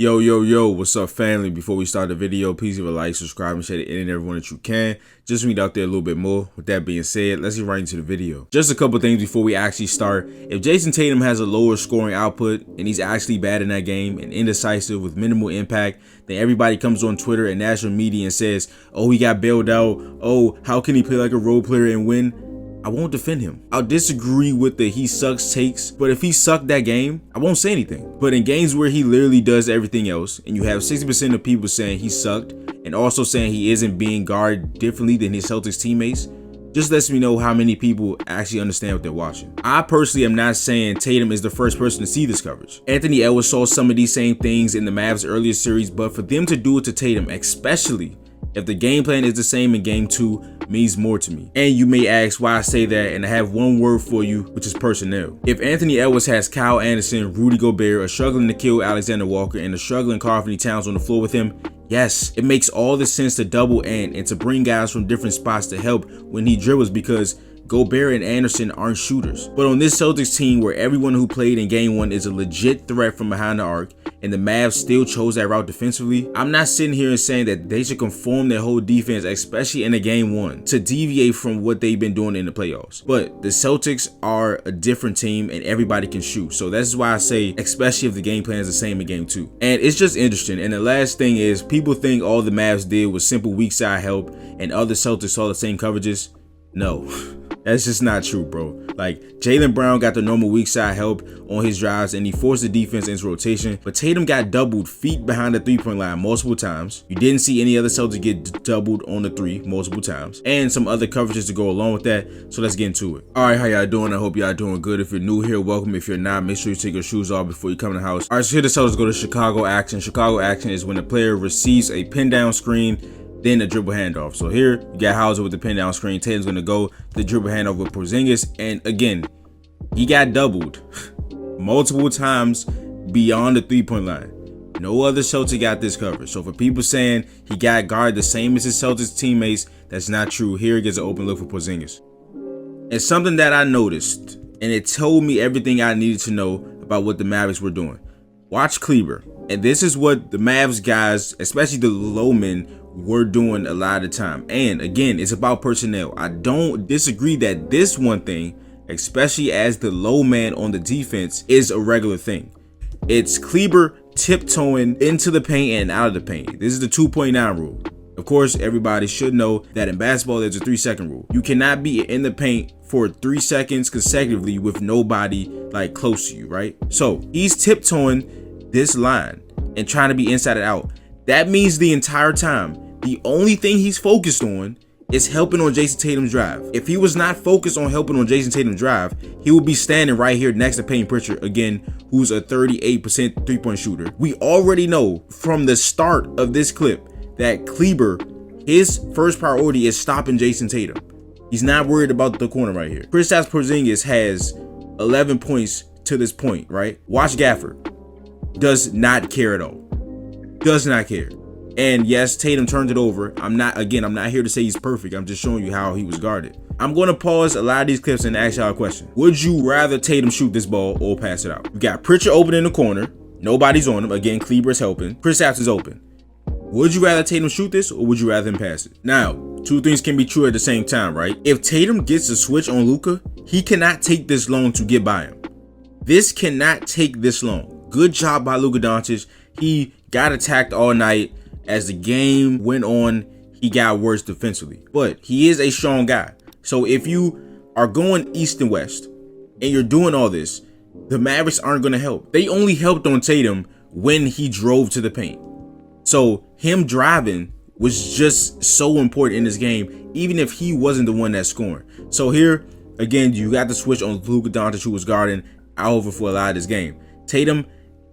Yo, what's up, family? Before we start the video, please give a like, subscribe, and share it in and everyone that you can. Just read out there a little bit more. With that being said, let's get right into the video. Just a couple things before we actually start. If Jayson Tatum has a lower scoring output and he's actually bad in that game and indecisive with minimal impact, then everybody comes on Twitter and national media and says, oh, he got bailed out. Oh, how can he play like a role player and win? I won't defend him. I'll disagree with the he sucks takes, but if he sucked that game, I won't say anything. But in games where he literally does everything else, and you have 60% of people saying he sucked, and also saying he isn't being guarded differently than his Celtics teammates, just lets me know how many people actually understand what they're watching. I personally am not saying Tatum is the first person to see this coverage. Anthony Edwards saw some of these same things in the Mavs earlier series, but for them to do it to Tatum, especially if the game plan is the same in game 2, means more to me. And you may ask why I say that, and I have one word for you, which is personnel. If Anthony Edwards has Kyle Anderson, Rudy Gobert, a struggling Nickeil Alexander-Walker, and a struggling Karl-Anthony Towns on the floor with him, yes, it makes all the sense to double and to bring guys from different spots to help when he dribbles, because Gobert and Anderson aren't shooters. But on this Celtics team where everyone who played in game 1 is a legit threat from behind the arc, and the Mavs still chose that route defensively, I'm not sitting here and saying that they should conform their whole defense, especially in a game 1, to deviate from what they've been doing in the playoffs. But the Celtics are a different team and everybody can shoot. So that's why I say, especially if the game plan is the same in game 2. And it's just interesting. And the last thing is, people think all the Mavs did was simple weak side help and other Celtics saw the same coverages. No. That's just not true, bro. Like, Jaylen Brown got the normal weak side help on his drives and he forced the defense into rotation, but Tatum got doubled feet behind the three-point line multiple times. You didn't see any other Celtics get doubled on the three multiple times, and some other coverages to go along with that. So let's get into it. All right, how y'all doing? I hope y'all doing good. If you're new here, welcome. If you're not, make sure you take your shoes off before you come in the house. All right, so here the Celtics go to Chicago action. Chicago action is when the player receives a pin down screen, then a dribble handoff. So here you got Hauser with the pin down screen. Tatum's gonna go the dribble handoff with Porzingis, and again, he got doubled multiple times beyond the three-point line. No other Celtic got this coverage. So for people saying he got guarded the same as his Celtics teammates, that's not true. Here he gets an open look for Porzingis. And something that I noticed, and it told me everything I needed to know about what the Mavericks were doing. Watch Kleber. And this is what the Mavs guys, especially the low men, were doing a lot of the time. And again, it's about personnel. I don't disagree that this one thing, especially as the low man on the defense, is a regular thing. It's Kleber tiptoeing into the paint and out of the paint. This is the 2.9 rule. Of course, everybody should know that in basketball, there's a 3-second rule. You cannot be in the paint for 3 seconds consecutively with nobody like close to you, right? So he's tiptoeing this line and trying to be inside and out. That means the entire time, the only thing he's focused on is helping on Jayson Tatum's drive. If he was not focused on helping on Jayson Tatum's drive, he would be standing right here next to Payton Pritchard, again, who's a 38% three-point shooter. We already know from the start of this clip that Kleber, his first priority is stopping Jayson Tatum. He's not worried about the corner right here. Kristaps Porzingis has 11 points to this point, right? Watch Gafford. Does not care at all. Does not care. And yes, Tatum turned it over. I'm not here to say he's perfect. I'm just showing you how he was guarded. I'm going to pause a lot of these clips and ask y'all a question. Would you rather Tatum shoot this ball or pass it out? You got Pritchard open in the corner. Nobody's on him. Again, Kleber's helping. Kristaps is open. Would you rather Tatum shoot this or would you rather him pass it? Now, two things can be true at the same time, right? If Tatum gets a switch on Luka, he cannot take this long to get by him. This cannot take this long. Good job by Luka Doncic. He got attacked all night. As the game went on, he got worse defensively. But he is a strong guy. So if you are going east and west and you're doing all this, the Mavericks aren't going to help. They only helped on Tatum when he drove to the paint. So him driving was just so important in this game, even if he wasn't the one that's scoring. So here, again, you got the switch on Luka Doncic, who was guarding Alva for a lot of this game. Tatum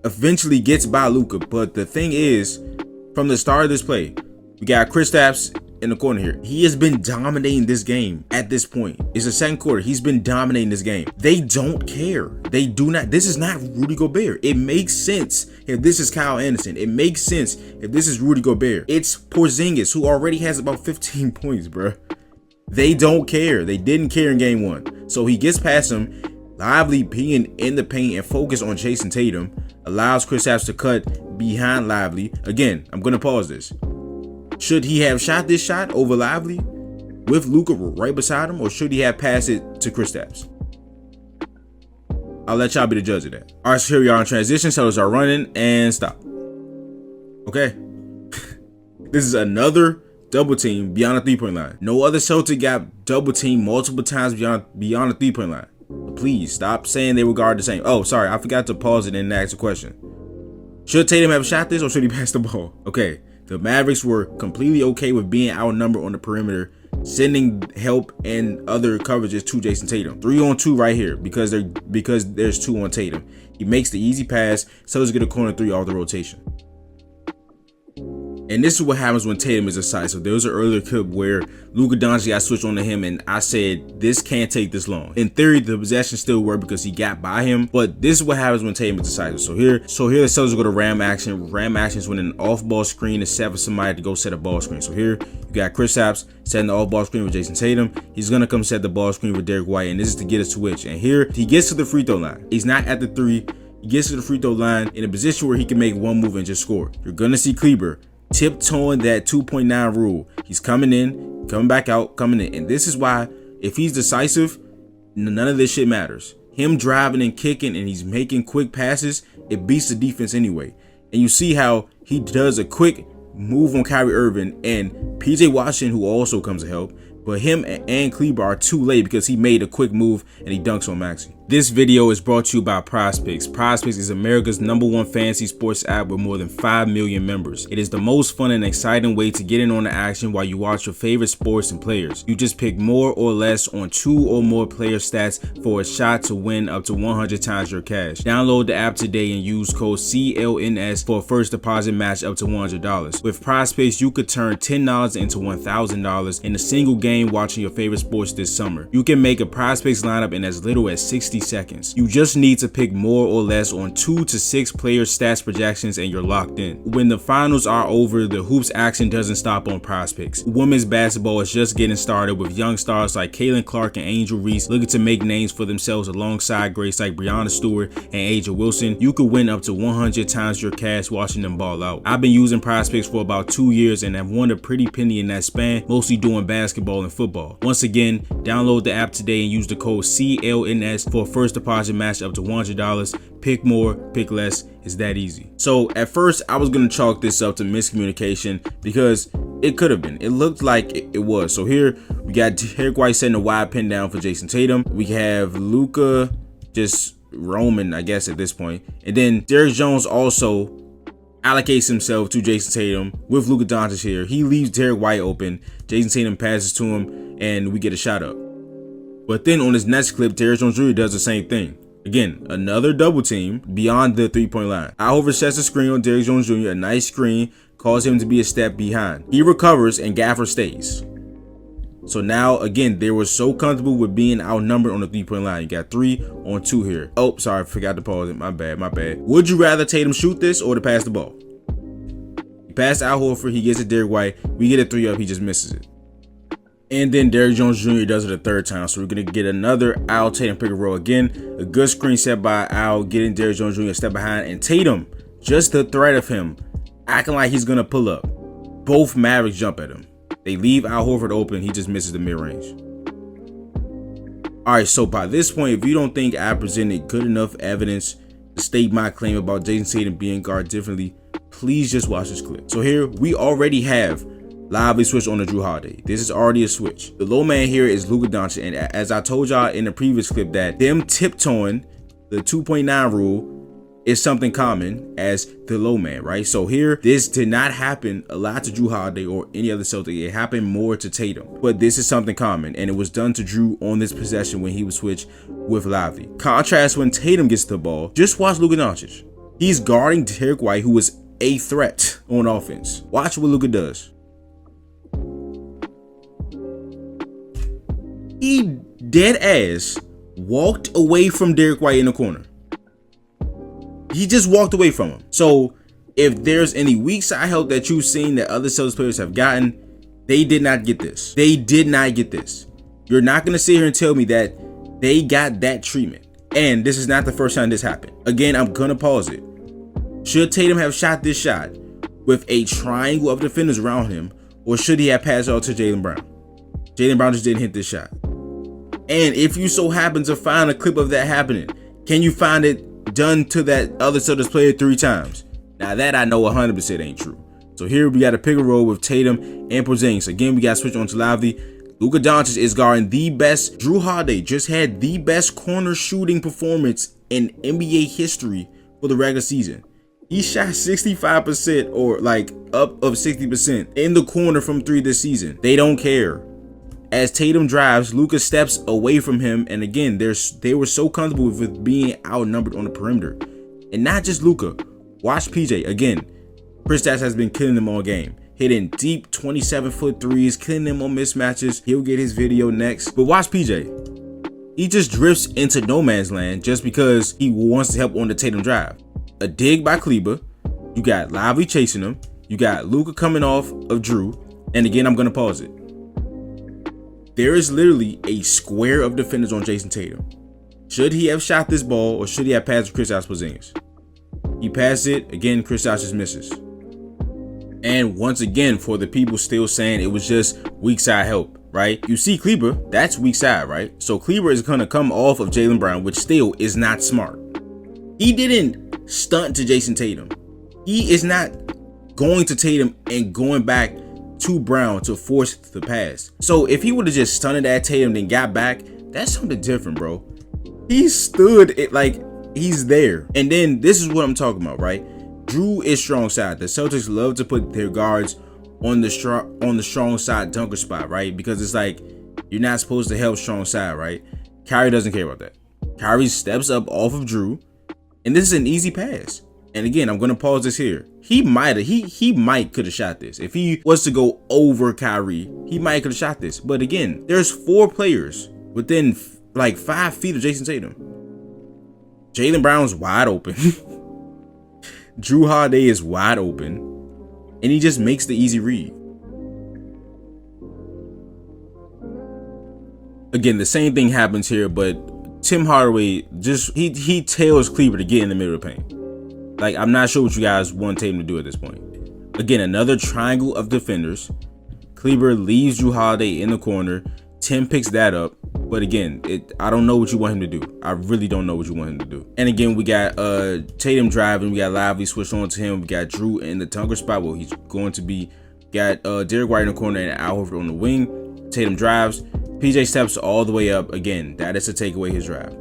eventually gets by Luka, but the thing is, from the start of this play, we got Kristaps in the corner here. He has been dominating this game at this point. It's the second quarter. He's been dominating this game. They don't care. They do not. This is not Rudy Gobert. It makes sense if this is Kyle Anderson. It makes sense if this is Rudy Gobert. It's Porzingis, who already has about 15 points, bro. They don't care. They didn't care in game 1. So he gets past him. Lively being in the paint and focus on Jayson Tatum allows Kristaps to cut behind Lively. Again, I'm gonna pause this. Should he have shot this shot over Lively with Luka right beside him, or should he have passed it to Kristaps? I'll let y'all be the judge of that. All right, so here we are in transition. Celtics are running and stop. Okay. This is another double team beyond the 3-point line. No other Celtic got double teamed multiple times beyond the 3-point line. Please stop saying they regard the same. Oh, sorry, I forgot to pause it and ask a question. Should Tatum have shot this, or should he pass the ball? Okay, the Mavericks were completely okay with being outnumbered on the perimeter, sending help and other coverages to Jayson Tatum. 3-on-2 right here because there's 2 on Tatum. He makes the easy pass, Celtics get a corner 3 off the rotation. And this is what happens when Tatum is decisive. There was an earlier clip where Luka Doncic got switched on to him, and I said, this can't take this long. In theory, the possession still worked because he got by him, but this is what happens when Tatum is decisive. So here the Celtics go to ram action. Ram action is when an off-ball screen is set for somebody to go set a ball screen. So here, you got Kristaps setting the off-ball screen with Jayson Tatum. He's going to come set the ball screen with Derek White, and this is to get a switch. And here, he gets to the free throw line. He's not at the 3. He gets to the free throw line in a position where he can make one move and just score. You're going to see Kleber tiptoeing that 2.9 rule. He's coming in, coming back out, coming in. And this is why, if he's decisive, none of this shit matters. Him driving and kicking and he's making quick passes, it beats the defense anyway. And you see how he does a quick move on Kyrie Irving and PJ Washington, who also comes to help. But him and Kleber are too late because he made a quick move and he dunks on Maxey. This video is brought to you by PrizePicks. PrizePicks is America's #1 fantasy sports app with more than 5 million members. It is the most fun and exciting way to get in on the action while you watch your favorite sports and players. You just pick more or less on 2 or more player stats for a shot to win up to 100 times your cash. Download the app today and use code CLNS for a first deposit match up to $100. With PrizePicks, you could turn $10 into $1,000 in a single game watching your favorite sports this summer. You can make a PrizePicks lineup in as little as 60 seconds. You just need to pick more or less on 2 to 6 player stats projections and you're locked in. When the finals are over, the hoops action doesn't stop on PrizePicks. Women's basketball is just getting started with young stars like Caitlin Clark and Angel Reese looking to make names for themselves alongside greats like Breonna Stewart and Aja Wilson. You could win up to 100 times your cash watching them ball out. I've been using PrizePicks for about 2 years and have won a pretty penny in that span, mostly doing basketball and football. Once again, download the app today and use the code CLNS for a first deposit match up to $100. Pick more, pick less. It's that easy. So at first I was gonna chalk this up to miscommunication because it could have been. It looked like it was. So here we got Derek White setting a wide pin down for Jayson Tatum. We have Luka just roaming, I guess, at this point. And then Derrick Jones also allocates himself to Jayson Tatum with Luka Doncic here. He leaves Derek White open. Jayson Tatum passes to him and we get a shot up. But then on this next clip, Derrick Jones Jr. does the same thing. Again, another double team beyond the 3-point line. Al Horford sets a screen on Derrick Jones Jr. A nice screen, causes him to be a step behind. He recovers and Gaffer stays. So now, again, they were so comfortable with being outnumbered on the 3-point line. You got 3-on-2 here. Oh, sorry, I forgot to pause it. My bad. Would you rather Tatum shoot this or to pass the ball? He passed Al Horford. He gets it Derek White. We get a 3 up. He just misses it. And then Derrick Jones Jr. does it a 3rd time. So we're going to get another Al Tatum pick and roll again. A good screen set by Al, getting Derrick Jones Jr. a step behind. And Tatum, just the threat of him, acting like he's going to pull up. Both Mavericks jump at him. They leave Al Horford open. He just misses the mid-range. All right, so by this point, if you don't think I presented good enough evidence to state my claim about Jayson Tatum being guarded differently, please just watch this clip. So here, we already have Lively switch on the Jrue Holiday. This is already a switch. The low man here is Luka Doncic, and as I told y'all in the previous clip, that them tiptoeing the 2.9 rule is something common as the low man, right? So here, this did not happen a lot to Jrue Holiday or any other Celtic. It happened more to Tatum, but this is something common, and it was done to Jrue on this possession when he was switched with Lively. Contrast when Tatum gets the ball, just watch Luka Doncic. He's guarding Derek White, who is a threat on offense. Watch what Luka does. He dead ass walked away from Derek White in the corner. He just walked away from him. So if there's any weak side help that you've seen that other Celtics players have gotten, they did not get this. They did not get this. You're not going to sit here and tell me that they got that treatment. And this is not the first time this happened. Again, I'm going to pause it. Should Tatum have shot this shot with a triangle of defenders around him, or should he have passed it out to Jaylen Brown? Jaylen Brown just didn't hit this shot. And if you so happen to find a clip of that happening, can you find it done to that other Celtics player 3 times? Now that I know 100% ain't true. So here we got a pick and roll with Tatum and Porzingis. Again, we got to switch on to Lively. Luka Doncic is guarding the best. Jrue Holiday just had the best corner shooting performance in NBA history for the regular season. He shot 65% or like up of 60% in the corner from 3 this season. They don't care. As Tatum drives, Luka steps away from him, and again, they were so comfortable with being outnumbered on the perimeter. And not just Luka. Watch PJ. Again, Kristaps has been killing them all game. Hitting deep 27-foot threes, killing them on mismatches. He'll get his video next. But watch PJ. He just drifts into no man's land just because he wants to help on the Tatum drive. A dig by Kleber. You got Lively chasing him. You got Luka coming off of Jrue. And again, I'm going to pause it. There is literally a square of defenders on Jayson Tatum. Should he have shot this ball, or should he have passed Kristaps Porzingis? He passed it. Again, Kristaps just misses. And once again, for the people still saying it was just weak side help, right? You see Kleber, that's weak side, right? So Kleber is going to come off of Jaylen Brown, which still is not smart. He didn't stunt to Jayson Tatum. He is not going to Tatum and going back to Brown to force the pass. So if he would have just stunted at Tatum then got back, that's something different, bro. He stood it like he's there. And then this is what I'm talking about, right? Jrue is strong side. The Celtics love to put their guards on the strong side dunker spot, right? Because it's like you're not supposed to help strong side, right? Kyrie doesn't care about that. Kyrie steps up off of Jrue, and this is an easy pass. And again, I'm gonna pause this here. He might could have shot this. If he was to go over Kyrie, he might could have shot this. But again, there's 4 players within like 5 feet of Jayson Tatum. Jaylen Brown's wide open. Jrue Holiday is wide open, and he just makes the easy read. Again, the same thing happens here, but Tim Hardaway just he tells Kleber to get in the middle of the paint. Like, I'm not sure what you guys want Tatum to do at this point. Again, another triangle of defenders. Kleber leaves Jrue Holiday in the corner. Tim picks that up. But again, I don't know what you want him to do. I really don't know what you want him to do. And again, we got Tatum driving. We got Lively switched on to him. We got Jrue in the dunker spot where he's going to be. Got Derek White in the corner and Al Horford on the wing. Tatum drives. PJ steps all the way up. Again, that is to take away his drive.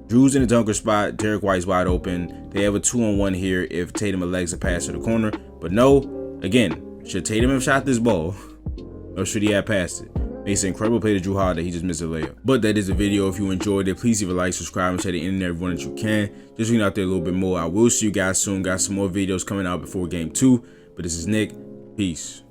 Jrue's in the dunker spot. Derek White's wide open. They have a 2-on-1 here if Tatum elects a pass to the corner. But no, again, should Tatum have shot this ball, or should he have passed it? Makes an incredible play to Jrue Holiday. He just missed a layup. But that is the video. If you enjoyed it, please leave a like, subscribe, and share the internet everyone that you can. Just reading out there a little bit more. I will see you guys soon. Got some more videos coming out before game 2. But this is Nick. Peace.